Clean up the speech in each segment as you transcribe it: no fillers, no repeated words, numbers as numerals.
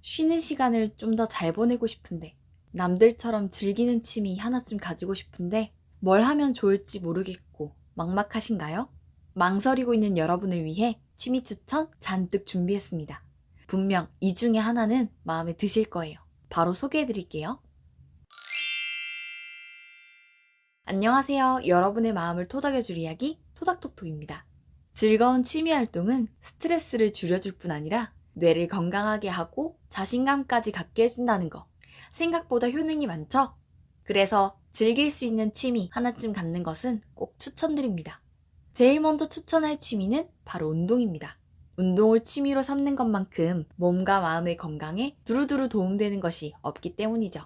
쉬는 시간을 좀 더 잘 보내고 싶은데, 남들처럼 즐기는 취미 하나쯤 가지고 싶은데, 뭘 하면 좋을지 모르겠고, 막막하신가요? 망설이고 있는 여러분을 위해 취미 추천 잔뜩 준비했습니다. 분명 이 중에 하나는 마음에 드실 거예요. 바로 소개해 드릴게요. 안녕하세요. 여러분의 마음을 토닥여줄 이야기, 토닥톡톡입니다. 즐거운 취미 활동은 스트레스를 줄여줄 뿐 아니라 뇌를 건강하게 하고 자신감까지 갖게 해준다는 거. 생각보다 효능이 많죠? 그래서 즐길 수 있는 취미 하나쯤 갖는 것은 꼭 추천드립니다. 제일 먼저 추천할 취미는 바로 운동입니다. 운동을 취미로 삼는 것만큼 몸과 마음의 건강에 두루두루 도움되는 것이 없기 때문이죠.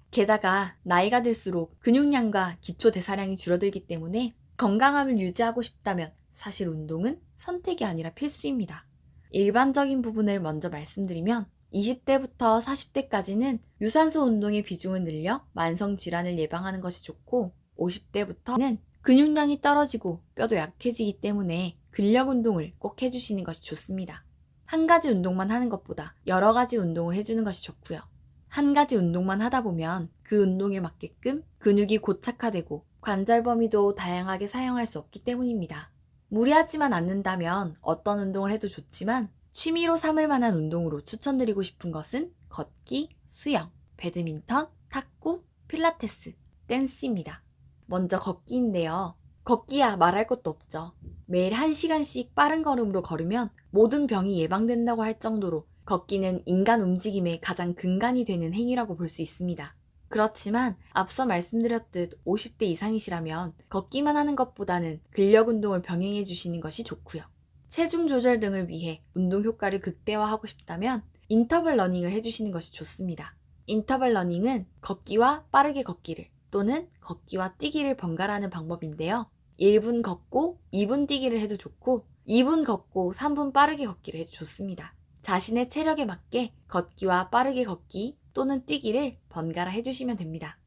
게다가 나이가 들수록 근육량과 기초 대사량이 줄어들기 때문에 건강함을 유지하고 싶다면 사실 운동은 선택이 아니라 필수입니다. 일반적인 부분을 먼저 말씀드리면 20대부터 40대까지는 유산소 운동의 비중을 늘려 만성 질환을 예방하는 것이 좋고 50대부터는 근육량이 떨어지고 뼈도 약해지기 때문에 근력 운동을 꼭 해주시는 것이 좋습니다. 한 가지 운동만 하는 것보다 여러 가지 운동을 해주는 것이 좋고요. 한 가지 운동만 하다 보면 그 운동에 맞게끔 근육이 고착화되고 관절 범위도 다양하게 사용할 수 없기 때문입니다. 무리하지만 않는다면 어떤 운동을 해도 좋지만 취미로 삼을 만한 운동으로 추천드리고 싶은 것은 걷기, 수영, 배드민턴, 탁구, 필라테스, 댄스입니다. 먼저 걷기인데요. 걷기야 말할 것도 없죠. 매일 1시간씩 빠른 걸음으로 걸으면 모든 병이 예방된다고 할 정도로 걷기는 인간 움직임의 가장 근간이 되는 행위라고 볼 수 있습니다. 그렇지만 앞서 말씀드렸듯 50대 이상이시라면 걷기만 하는 것보다는 근력 운동을 병행해 주시는 것이 좋고요. 체중 조절 등을 위해 운동 효과를 극대화하고 싶다면 인터벌 러닝을 해주시는 것이 좋습니다. 인터벌 러닝은 걷기와 빠르게 걷기를 또는 걷기와 뛰기를 번갈아하는 방법인데요. 1분 걷고 2분 뛰기를 해도 좋고 2분 걷고 3분 빠르게 걷기를 해도 좋습니다. 자신의 체력에 맞게 걷기와 빠르게 걷기 또는 뛰기를 번갈아 해주시면 됩니다.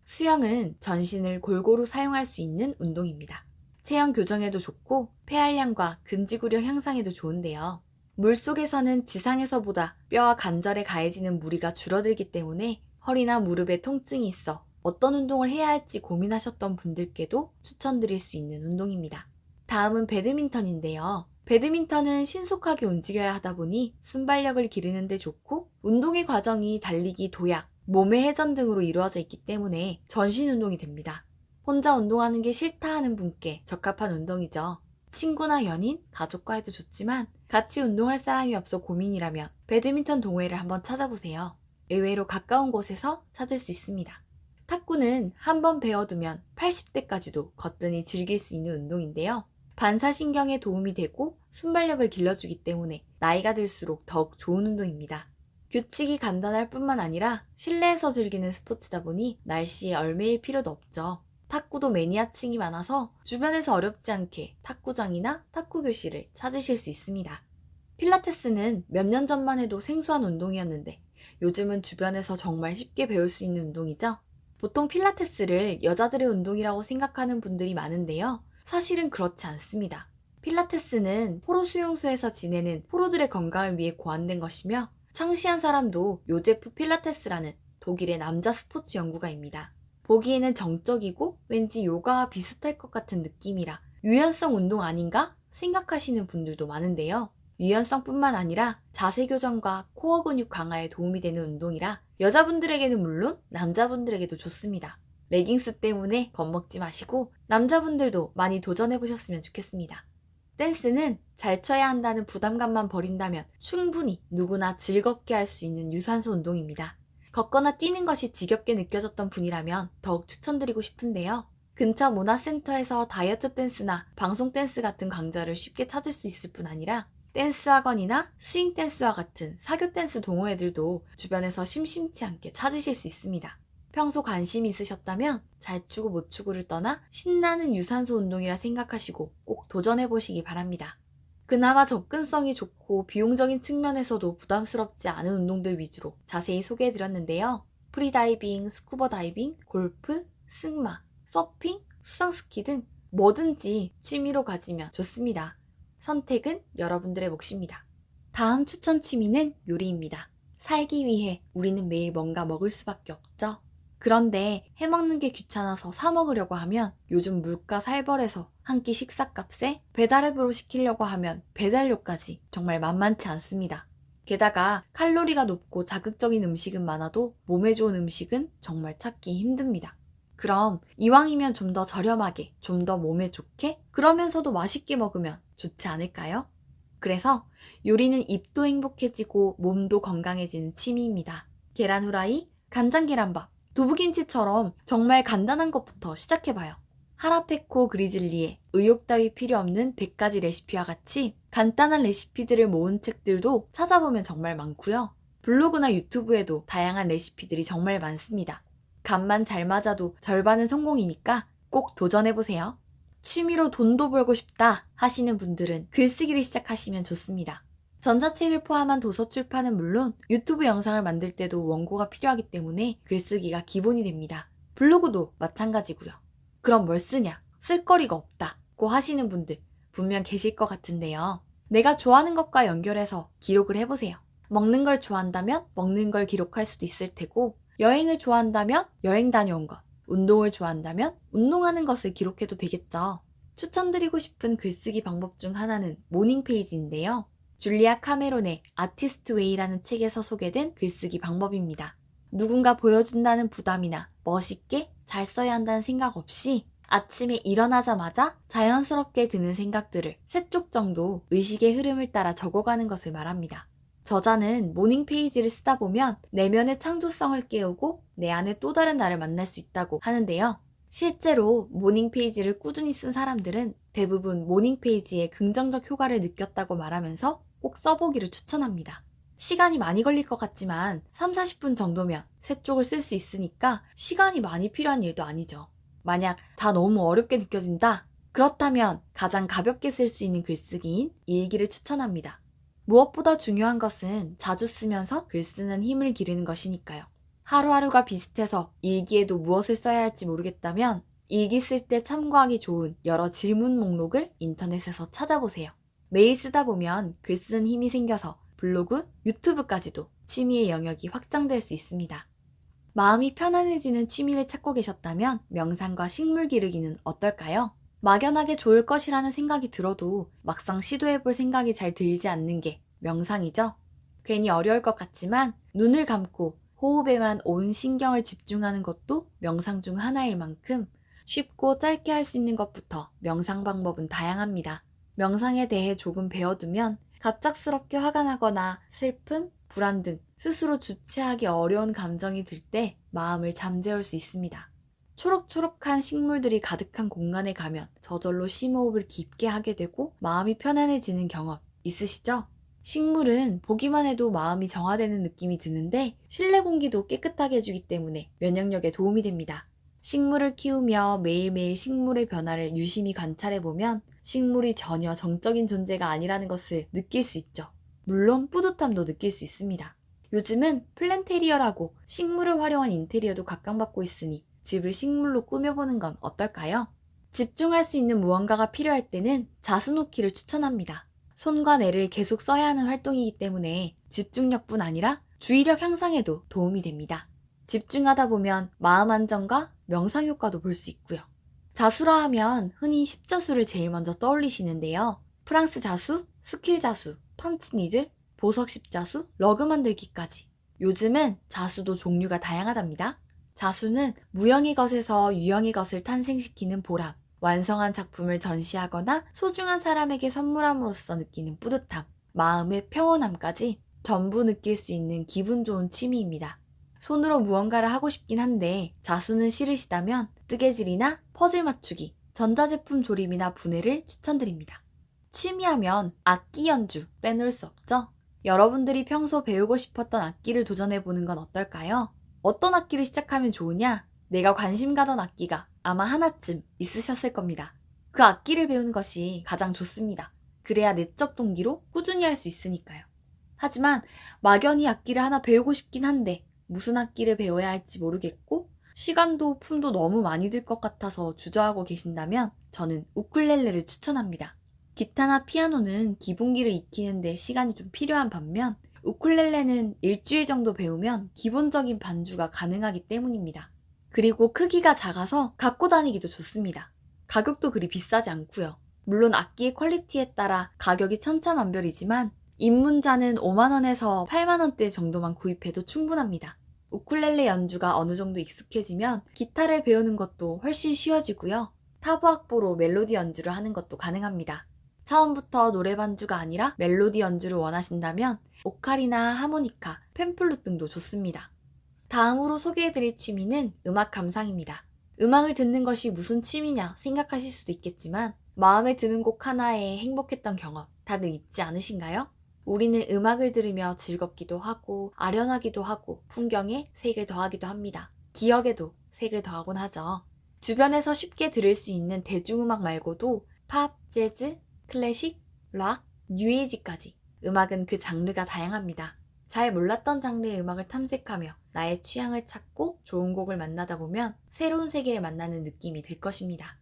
수영은 전신을 골고루 사용할 수 있는 운동입니다. 체형 교정에도 좋고 폐활량과 근지구력 향상에도 좋은데요. 물속에서는 지상에서보다 뼈와 관절에 가해지는 무리가 줄어들기 때문에 허리나 무릎에 통증이 있어 어떤 운동을 해야 할지 고민하셨던 분들께도 추천드릴 수 있는 운동입니다. 다음은 배드민턴인데요. 배드민턴은 신속하게 움직여야 하다 보니 순발력을 기르는 데 좋고 운동의 과정이 달리기, 도약, 몸의 회전 등으로 이루어져 있기 때문에 전신 운동이 됩니다. 혼자 운동하는 게 싫다 하는 분께 적합한 운동이죠. 친구나 연인, 가족과 해도 좋지만 같이 운동할 사람이 없어 고민이라면 배드민턴 동호회를 한번 찾아보세요. 의외로 가까운 곳에서 찾을 수 있습니다. 탁구는 한번 배워두면 80대까지도 거뜬히 즐길 수 있는 운동인데요. 반사신경에 도움이 되고 순발력을 길러주기 때문에 나이가 들수록 더욱 좋은 운동입니다. 규칙이 간단할 뿐만 아니라 실내에서 즐기는 스포츠다 보니 날씨에 얼매일 필요도 없죠. 탁구도 매니아층이 많아서 주변에서 어렵지 않게 탁구장이나 탁구 교실을 찾으실 수 있습니다. 필라테스는 몇 년 전만 해도 생소한 운동이었는데 요즘은 주변에서 정말 쉽게 배울 수 있는 운동이죠. 보통 필라테스를 여자들의 운동이라고 생각하는 분들이 많은데요. 사실은 그렇지 않습니다. 필라테스는 포로 수용소에서 지내는 포로들의 건강을 위해 고안된 것이며 창시한 사람도 요제프 필라테스라는 독일의 남자 스포츠 연구가입니다. 보기에는 정적이고 왠지 요가와 비슷할 것 같은 느낌이라 유연성 운동 아닌가 생각하시는 분들도 많은데요. 유연성뿐만 아니라 자세 교정과 코어 근육 강화에 도움이 되는 운동이라 여자분들에게는 물론 남자분들에게도 좋습니다. 레깅스 때문에 겁먹지 마시고 남자분들도 많이 도전해보셨으면 좋겠습니다. 댄스는 잘 쳐야 한다는 부담감만 버린다면 충분히 누구나 즐겁게 할 수 있는 유산소 운동입니다. 걷거나 뛰는 것이 지겹게 느껴졌던 분이라면 더욱 추천드리고 싶은데요. 근처 문화센터에서 다이어트 댄스나 방송 댄스 같은 강좌를 쉽게 찾을 수 있을 뿐 아니라 댄스 학원이나 스윙 댄스와 같은 사교 댄스 동호회들도 주변에서 심심치 않게 찾으실 수 있습니다. 평소 관심이 있으셨다면 잘 추고 못 추고를 떠나 신나는 유산소 운동이라 생각하시고 꼭 도전해보시기 바랍니다. 그나마 접근성이 좋고 비용적인 측면에서도 부담스럽지 않은 운동들 위주로 자세히 소개해드렸는데요. 프리다이빙, 스쿠버 다이빙, 골프, 승마, 서핑, 수상스키 등 뭐든지 취미로 가지면 좋습니다. 선택은 여러분들의 몫입니다. 다음 추천 취미는 요리입니다. 살기 위해 우리는 매일 뭔가 먹을 수밖에 없죠. 그런데 해먹는 게 귀찮아서 사 먹으려고 하면 요즘 물가 살벌해서 한 끼 식사값에 배달앱으로 시키려고 하면 배달료까지 정말 만만치 않습니다. 게다가 칼로리가 높고 자극적인 음식은 많아도 몸에 좋은 음식은 정말 찾기 힘듭니다. 그럼 이왕이면 좀 더 저렴하게, 좀 더 몸에 좋게, 그러면서도 맛있게 먹으면 좋지 않을까요? 그래서 요리는 입도 행복해지고 몸도 건강해지는 취미입니다. 계란 후라이, 간장 계란밥, 두부김치처럼 정말 간단한 것부터 시작해봐요. 하라페코 그리즐리의 의욕 따위 필요 없는 100가지 레시피와 같이 간단한 레시피들을 모은 책들도 찾아보면 정말 많고요. 블로그나 유튜브에도 다양한 레시피들이 정말 많습니다. 간만 잘 맞아도 절반은 성공이니까 꼭 도전해보세요. 취미로 돈도 벌고 싶다 하시는 분들은 글쓰기를 시작하시면 좋습니다. 전자책을 포함한 도서 출판은 물론 유튜브 영상을 만들 때도 원고가 필요하기 때문에 글쓰기가 기본이 됩니다. 블로그도 마찬가지고요. 그럼 뭘 쓰냐? 쓸거리가 없다고 하시는 분들 분명 계실 것 같은데요. 내가 좋아하는 것과 연결해서 기록을 해보세요. 먹는 걸 좋아한다면 먹는 걸 기록할 수도 있을 테고, 여행을 좋아한다면 여행 다녀온 것, 운동을 좋아한다면 운동하는 것을 기록해도 되겠죠. 추천드리고 싶은 글쓰기 방법 중 하나는 모닝 페이지인데요. 줄리아 카메론의 아티스트 웨이라는 책에서 소개된 글쓰기 방법입니다. 누군가 보여준다는 부담이나 멋있게 잘 써야 한다는 생각 없이 아침에 일어나자마자 자연스럽게 드는 생각들을 3쪽 정도 의식의 흐름을 따라 적어가는 것을 말합니다. 저자는 모닝 페이지를 쓰다 보면 내면의 창조성을 깨우고 내 안에 또 다른 나를 만날 수 있다고 하는데요. 실제로 모닝 페이지를 꾸준히 쓴 사람들은 대부분 모닝 페이지에 긍정적 효과를 느꼈다고 말하면서 꼭 써보기를 추천합니다. 시간이 많이 걸릴 것 같지만 3-40분 정도면 3쪽을 쓸 수 있으니까 시간이 많이 필요한 일도 아니죠. 만약 다 너무 어렵게 느껴진다? 그렇다면 가장 가볍게 쓸 수 있는 글쓰기인 일기를 추천합니다. 무엇보다 중요한 것은 자주 쓰면서 글 쓰는 힘을 기르는 것이니까요. 하루하루가 비슷해서 일기에도 무엇을 써야 할지 모르겠다면 일기 쓸 때 참고하기 좋은 여러 질문 목록을 인터넷에서 찾아보세요. 매일 쓰다 보면 글 쓰는 힘이 생겨서 블로그, 유튜브까지도 취미의 영역이 확장될 수 있습니다. 마음이 편안해지는 취미를 찾고 계셨다면 명상과 식물 기르기는 어떨까요? 막연하게 좋을 것이라는 생각이 들어도 막상 시도해볼 생각이 잘 들지 않는 게 명상이죠. 괜히 어려울 것 같지만 눈을 감고 호흡에만 온 신경을 집중하는 것도 명상 중 하나일 만큼 쉽고 짧게 할 수 있는 것부터 명상 방법은 다양합니다. 명상에 대해 조금 배워두면 갑작스럽게 화가 나거나 슬픔, 불안 등 스스로 주체하기 어려운 감정이 들 때 마음을 잠재울 수 있습니다. 초록초록한 식물들이 가득한 공간에 가면 저절로 심호흡을 깊게 하게 되고 마음이 편안해지는 경험 있으시죠? 식물은 보기만 해도 마음이 정화되는 느낌이 드는데 실내 공기도 깨끗하게 해주기 때문에 면역력에 도움이 됩니다. 식물을 키우며 매일매일 식물의 변화를 유심히 관찰해보면 식물이 전혀 정적인 존재가 아니라는 것을 느낄 수 있죠. 물론 뿌듯함도 느낄 수 있습니다. 요즘은 플랜테리어라고 식물을 활용한 인테리어도 각광받고 있으니 집을 식물로 꾸며보는 건 어떨까요? 집중할 수 있는 무언가가 필요할 때는 자수노키를 추천합니다. 손과 뇌를 계속 써야 하는 활동이기 때문에 집중력뿐 아니라 주의력 향상에도 도움이 됩니다. 집중하다 보면 마음 안정과 명상 효과도 볼 수 있고요. 자수라 하면 흔히 십자수를 제일 먼저 떠올리시는데요. 프랑스 자수, 스킬 자수, 펀치니들, 보석 십자수, 러그 만들기까지. 요즘은 자수도 종류가 다양하답니다. 자수는 무형의 것에서 유형의 것을 탄생시키는 보람, 완성한 작품을 전시하거나 소중한 사람에게 선물함으로써 느끼는 뿌듯함, 마음의 평온함까지 전부 느낄 수 있는 기분 좋은 취미입니다. 손으로 무언가를 하고 싶긴 한데 자수는 싫으시다면 뜨개질이나 퍼즐 맞추기, 전자제품 조립이나 분해를 추천드립니다. 취미하면 악기 연주 빼놓을 수 없죠? 여러분들이 평소 배우고 싶었던 악기를 도전해보는 건 어떨까요? 어떤 악기를 시작하면 좋으냐? 내가 관심 가던 악기가 아마 하나쯤 있으셨을 겁니다. 그 악기를 배우는 것이 가장 좋습니다. 그래야 내적 동기로 꾸준히 할 수 있으니까요. 하지만 막연히 악기를 하나 배우고 싶긴 한데 무슨 악기를 배워야 할지 모르겠고 시간도 품도 너무 많이 들 것 같아서 주저하고 계신다면 저는 우쿨렐레를 추천합니다. 기타나 피아노는 기본기를 익히는데 시간이 좀 필요한 반면 우쿨렐레는 일주일 정도 배우면 기본적인 반주가 가능하기 때문입니다. 그리고 크기가 작아서 갖고 다니기도 좋습니다. 가격도 그리 비싸지 않고요. 물론 악기의 퀄리티에 따라 가격이 천차만별이지만 입문자는 5만원에서 8만원대 정도만 구입해도 충분합니다. 우쿨렐레 연주가 어느 정도 익숙해지면 기타를 배우는 것도 훨씬 쉬워지고요. 타브 악보로 멜로디 연주를 하는 것도 가능합니다. 처음부터 노래 반주가 아니라 멜로디 연주를 원하신다면 오카리나 하모니카, 펜플룻 등도 좋습니다. 다음으로 소개해드릴 취미는 음악 감상입니다. 음악을 듣는 것이 무슨 취미냐 생각하실 수도 있겠지만 마음에 드는 곡 하나에 행복했던 경험 다들 있지 않으신가요? 우리는 음악을 들으며 즐겁기도 하고 아련하기도 하고 풍경에 색을 더하기도 합니다. 기억에도 색을 더하곤 하죠. 주변에서 쉽게 들을 수 있는 대중음악 말고도 팝, 재즈, 클래식, 락, 뉴에이지까지 음악은 그 장르가 다양합니다. 잘 몰랐던 장르의 음악을 탐색하며 나의 취향을 찾고 좋은 곡을 만나다 보면 새로운 세계를 만나는 느낌이 들 것입니다.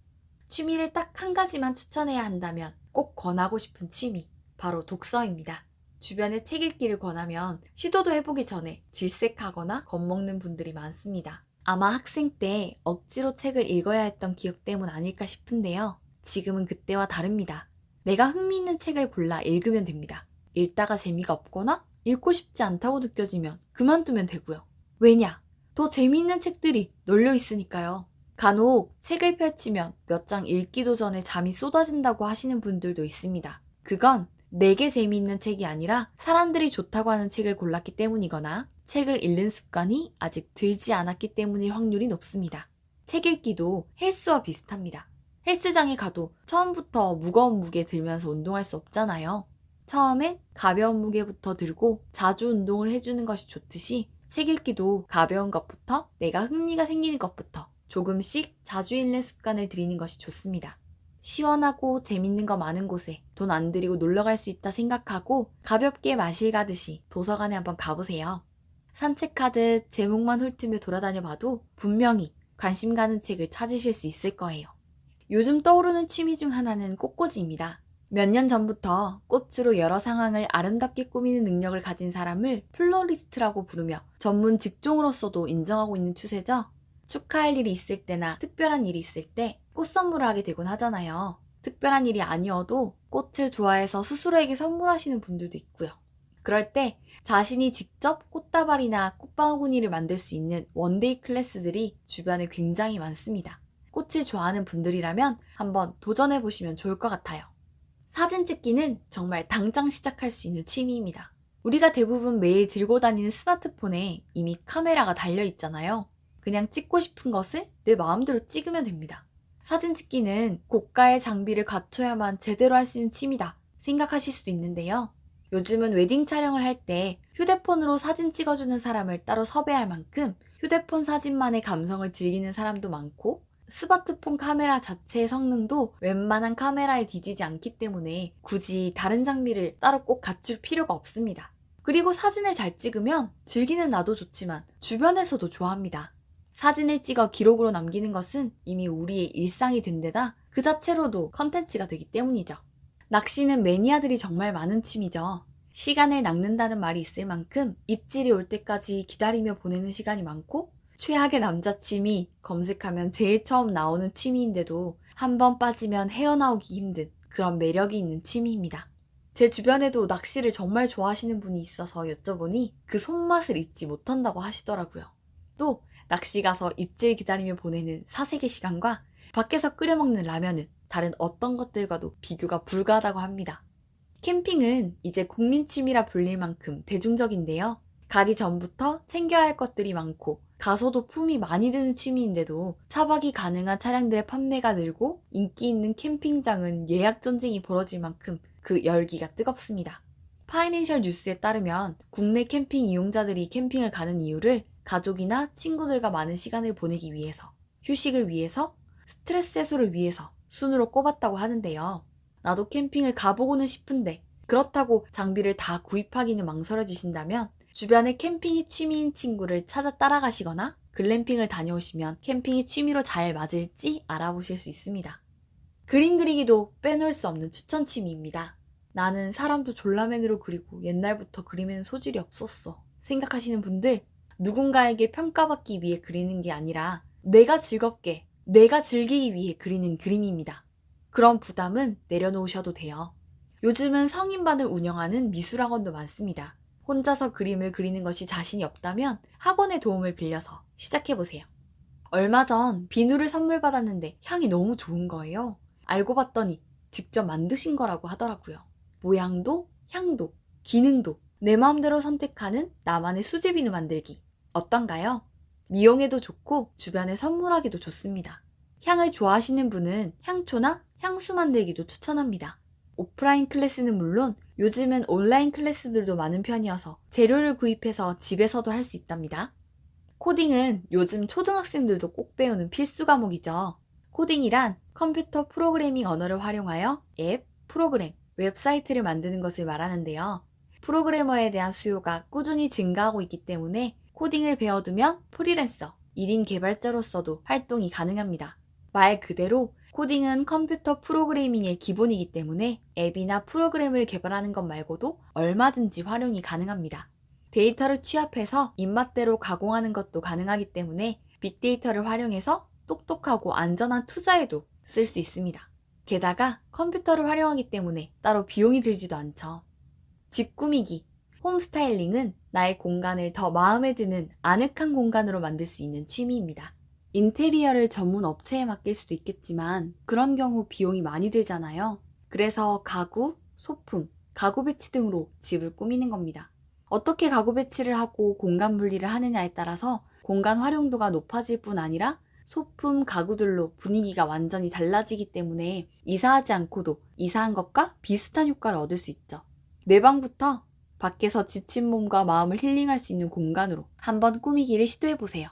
취미를 딱 한 가지만 추천해야 한다면 꼭 권하고 싶은 취미, 바로 독서입니다. 주변에 책 읽기를 권하면 시도도 해보기 전에 질색하거나 겁먹는 분들이 많습니다. 아마 학생 때 억지로 책을 읽어야 했던 기억 때문 아닐까 싶은데요. 지금은 그때와 다릅니다. 내가 흥미있는 책을 골라 읽으면 됩니다. 읽다가 재미가 없거나 읽고 싶지 않다고 느껴지면 그만두면 되고요. 왜냐? 더 재미있는 책들이 널려 있으니까요. 간혹 책을 펼치면 몇 장 읽기도 전에 잠이 쏟아진다고 하시는 분들도 있습니다. 그건 내게 재미있는 책이 아니라 사람들이 좋다고 하는 책을 골랐기 때문이거나 책을 읽는 습관이 아직 들지 않았기 때문일 확률이 높습니다. 책 읽기도 헬스와 비슷합니다. 헬스장에 가도 처음부터 무거운 무게 들면서 운동할 수 없잖아요. 처음엔 가벼운 무게부터 들고 자주 운동을 해주는 것이 좋듯이 책 읽기도 가벼운 것부터 내가 흥미가 생기는 것부터 조금씩 자주 읽는 습관을 들이는 것이 좋습니다. 시원하고 재밌는 거 많은 곳에 돈 안 들이고 놀러 갈 수 있다 생각하고 가볍게 마실 가듯이 도서관에 한번 가보세요. 산책하듯 제목만 훑으며 돌아다녀 봐도 분명히 관심 가는 책을 찾으실 수 있을 거예요. 요즘 떠오르는 취미 중 하나는 꽃꽂이입니다. 몇 년 전부터 꽃으로 여러 상황을 아름답게 꾸미는 능력을 가진 사람을 플로리스트라고 부르며 전문 직종으로서도 인정하고 있는 추세죠. 축하할 일이 있을 때나 특별한 일이 있을 때 꽃 선물을 하게 되곤 하잖아요. 특별한 일이 아니어도 꽃을 좋아해서 스스로에게 선물하시는 분들도 있고요. 그럴 때 자신이 직접 꽃다발이나 꽃바구니를 만들 수 있는 원데이 클래스들이 주변에 굉장히 많습니다. 꽃을 좋아하는 분들이라면 한번 도전해보시면 좋을 것 같아요. 사진 찍기는 정말 당장 시작할 수 있는 취미입니다. 우리가 대부분 매일 들고 다니는 스마트폰에 이미 카메라가 달려 있잖아요. 그냥 찍고 싶은 것을 내 마음대로 찍으면 됩니다. 사진 찍기는 고가의 장비를 갖춰야만 제대로 할 수 있는 취미다 생각하실 수도 있는데요. 요즘은 웨딩 촬영을 할 때 휴대폰으로 사진 찍어주는 사람을 따로 섭외할 만큼 휴대폰 사진만의 감성을 즐기는 사람도 많고 스마트폰 카메라 자체의 성능도 웬만한 카메라에 뒤지지 않기 때문에 굳이 다른 장비를 따로 꼭 갖출 필요가 없습니다. 그리고 사진을 잘 찍으면 즐기는 나도 좋지만 주변에서도 좋아합니다. 사진을 찍어 기록으로 남기는 것은 이미 우리의 일상이 된 데다 그 자체로도 컨텐츠가 되기 때문이죠. 낚시는 매니아들이 정말 많은 취미죠. 시간을 낚는다는 말이 있을 만큼 입질이 올 때까지 기다리며 보내는 시간이 많고 최악의 남자 취미 검색하면 제일 처음 나오는 취미인데도 한번 빠지면 헤어나오기 힘든 그런 매력이 있는 취미입니다. 제 주변에도 낚시를 정말 좋아하시는 분이 있어서 여쭤보니 그 손맛을 잊지 못한다고 하시더라고요. 또 낚시 가서 입질 기다리며 보내는 사색의 시간과 밖에서 끓여 먹는 라면은 다른 어떤 것들과도 비교가 불가하다고 합니다. 캠핑은 이제 국민 취미라 불릴 만큼 대중적인데요. 가기 전부터 챙겨야 할 것들이 많고 가서도 품이 많이 드는 취미인데도 차박이 가능한 차량들의 판매가 늘고 인기 있는 캠핑장은 예약 전쟁이 벌어질 만큼 그 열기가 뜨겁습니다. 파이낸셜 뉴스에 따르면 국내 캠핑 이용자들이 캠핑을 가는 이유를 가족이나 친구들과 많은 시간을 보내기 위해서, 휴식을 위해서, 스트레스 해소를 위해서 순으로 꼽았다고 하는데요. 나도 캠핑을 가보고는 싶은데 그렇다고 장비를 다 구입하기는 망설여지신다면 주변에 캠핑이 취미인 친구를 찾아 따라가시거나 글램핑을 다녀오시면 캠핑이 취미로 잘 맞을지 알아보실 수 있습니다. 그림 그리기도 빼놓을 수 없는 추천 취미입니다. 나는 사람도 졸라맨으로 그리고 옛날부터 그림에는 소질이 없었어 생각하시는 분들, 누군가에게 평가받기 위해 그리는 게 아니라 내가 즐겁게, 내가 즐기기 위해 그리는 그림입니다. 그런 부담은 내려놓으셔도 돼요. 요즘은 성인반을 운영하는 미술학원도 많습니다. 혼자서 그림을 그리는 것이 자신이 없다면 학원의 도움을 빌려서 시작해보세요. 얼마 전 비누를 선물 받았는데 향이 너무 좋은 거예요. 알고 봤더니 직접 만드신 거라고 하더라고요. 모양도, 향도, 기능도 내 마음대로 선택하는 나만의 수제 비누 만들기. 어떤가요? 미용에도 좋고 주변에 선물하기도 좋습니다. 향을 좋아하시는 분은 향초나 향수 만들기도 추천합니다. 오프라인 클래스는 물론 요즘은 온라인 클래스들도 많은 편이어서 재료를 구입해서 집에서도 할 수 있답니다. 코딩은 요즘 초등학생들도 꼭 배우는 필수 과목이죠. 코딩이란 컴퓨터 프로그래밍 언어를 활용하여 앱, 프로그램, 웹사이트를 만드는 것을 말하는데요. 프로그래머에 대한 수요가 꾸준히 증가하고 있기 때문에 코딩을 배워두면 프리랜서, 1인 개발자로서도 활동이 가능합니다. 말 그대로 코딩은 컴퓨터 프로그래밍의 기본이기 때문에 앱이나 프로그램을 개발하는 것 말고도 얼마든지 활용이 가능합니다. 데이터를 취합해서 입맛대로 가공하는 것도 가능하기 때문에 빅데이터를 활용해서 똑똑하고 안전한 투자에도 쓸 수 있습니다. 게다가 컴퓨터를 활용하기 때문에 따로 비용이 들지도 않죠. 집 꾸미기, 홈 스타일링은 나의 공간을 더 마음에 드는 아늑한 공간으로 만들 수 있는 취미입니다. 인테리어를 전문 업체에 맡길 수도 있겠지만 그런 경우 비용이 많이 들잖아요. 그래서 가구, 소품, 가구 배치 등으로 집을 꾸미는 겁니다. 어떻게 가구 배치를 하고 공간 분리를 하느냐에 따라서 공간 활용도가 높아질 뿐 아니라 소품, 가구들로 분위기가 완전히 달라지기 때문에 이사하지 않고도 이사한 것과 비슷한 효과를 얻을 수 있죠. 내 방부터 밖에서 지친 몸과 마음을 힐링할 수 있는 공간으로 한번 꾸미기를 시도해보세요.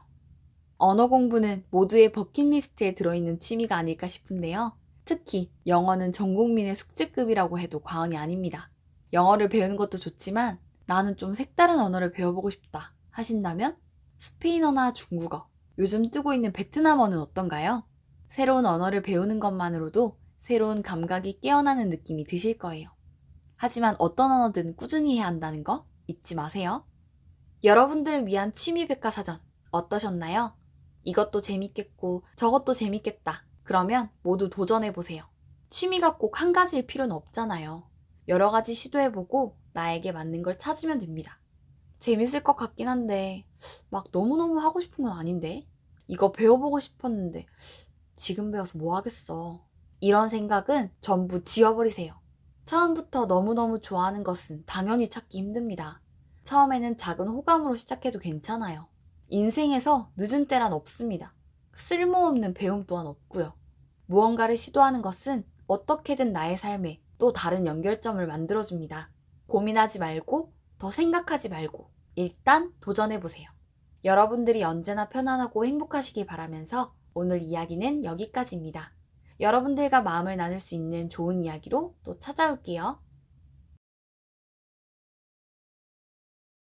언어 공부는 모두의 버킷리스트에 들어있는 취미가 아닐까 싶은데요. 특히 영어는 전 국민의 숙제급이라고 해도 과언이 아닙니다. 영어를 배우는 것도 좋지만 나는 좀 색다른 언어를 배워보고 싶다 하신다면 스페인어나 중국어, 요즘 뜨고 있는 베트남어는 어떤가요? 새로운 언어를 배우는 것만으로도 새로운 감각이 깨어나는 느낌이 드실 거예요. 하지만 어떤 언어든 꾸준히 해야 한다는 거 잊지 마세요. 여러분들을 위한 취미 백과사전 어떠셨나요? 이것도 재밌겠고 저것도 재밌겠다. 그러면 모두 도전해보세요. 취미가 꼭 한 가지일 필요는 없잖아요. 여러 가지 시도해보고 나에게 맞는 걸 찾으면 됩니다. 재밌을 것 같긴 한데 막 너무너무 하고 싶은 건 아닌데? 이거 배워보고 싶었는데 지금 배워서 뭐 하겠어. 이런 생각은 전부 지워버리세요. 처음부터 너무너무 좋아하는 것은 당연히 찾기 힘듭니다. 처음에는 작은 호감으로 시작해도 괜찮아요. 인생에서 늦은 때란 없습니다. 쓸모없는 배움 또한 없고요. 무언가를 시도하는 것은 어떻게든 나의 삶에 또 다른 연결점을 만들어줍니다. 고민하지 말고 더 생각하지 말고 일단 도전해보세요. 여러분들이 언제나 편안하고 행복하시길 바라면서 오늘 이야기는 여기까지입니다. 여러분들과 마음을 나눌 수 있는 좋은 이야기로 또 찾아올게요.